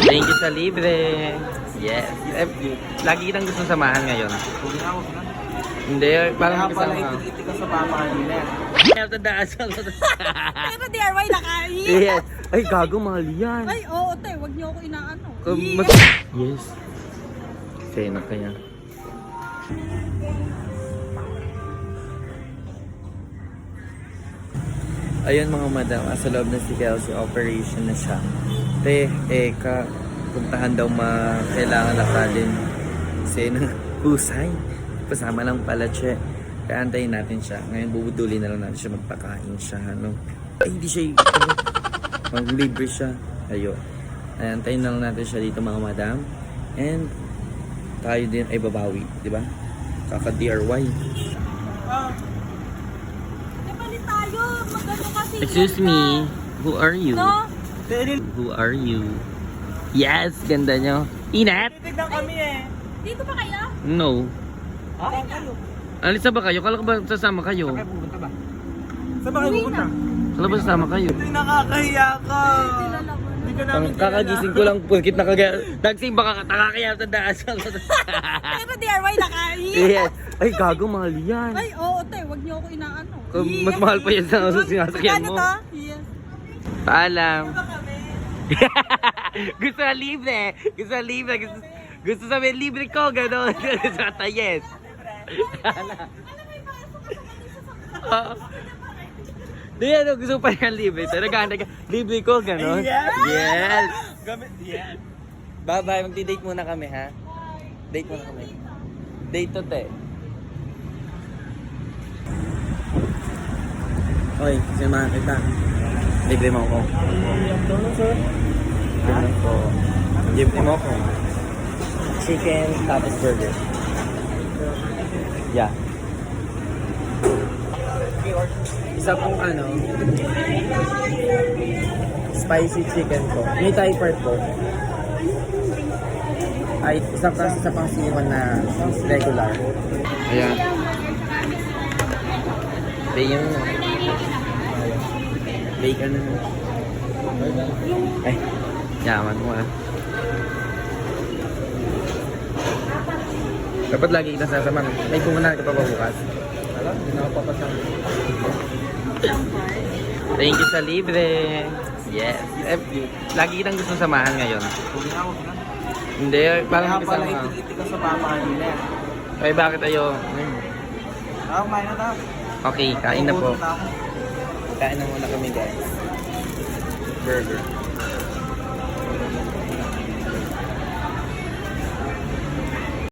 Thank you sa libre. Yes. Lagi kitang gusto samahan ngayon. Hindi, parang Pala kasama. itik ka sa papa kanina. Kaya tandaan sa Pero DIY na kain. Yes. Ay, gago, mahal yan. Ay, oo, te. Wag niyo ako inaano. Yes. Sena kaya. Ayun mga madam, sa loob na si Kelsey, operation na siya. Puntahan daw kailangan lakalin. Sena, husay. Pasama lang pala siya. Kaya antayin natin siya. Ngayon bubuduli na lang natin siya, magpakain siya. Ano? Ay, hindi siya, mag-libre siya. Ayun. Antayin na lang natin siya dito mga madam. And tayo din ay babawi, di ba? Kaka-DRY. Napalit tayo. Magano kasi. Excuse me, who are you? No? Who are you? Yes, ganda nyo. Inat? Titignan kami eh. Dito ba kayo? No. Saan kayo? Alis na ba kayo? Kala ko ba sasama kayo? Saan kayo pupunta ba? Saan ba kayo pupunta? Kala ba sasama kayo? Hindi nakakahiya ka. Kilala mo na. Hindi ka Ang namin kakagising ko lang pulkit na kagaya. Dagsing baka nakakaya sa daan. Pero DIY na kain. Yes. Ay, gago, mahal yan. Ay, oo, te. Wag niyo ako inaano. Mas mahal pa yan sa sinasakyan mo. Ano to? Yes. Paalam. Gusto na libre. Gusto na libre. Gusto sabihin libre ko. Gano'n. Sata yes. Di ano, gusto pa yan libre. Talaga, libre ko. Gano'n. Yes. Gamit, yeah. Bye-bye. Magdi-date muna kami, ha? Date muna kami. Date to, te. Hoy, samahan kita. Libre mo ako. Libre ko. Libre mo ako. Chicken tapos burger. Yeah. Isa pong spicy chicken ko. May Thai part po. Ay, isa pang sinuman na regular. Ayan. Bacon na. Bacon na. Ay, yaman mo ah. Dapat lagi kita sasama. May pumunta ka pa ba bukas? Alam, hindi na ako papasama. Thank you sa libre. Yes. Lagi kitang gusto samahan ngayon. Huwag na. Hindi, parang Pala kasama. itik ka sa papa kanina. Ay, bakit ayo? Kumain na tayo. Okay, kain na po. Pupunta ako. Kain na muna kami guys. Burger.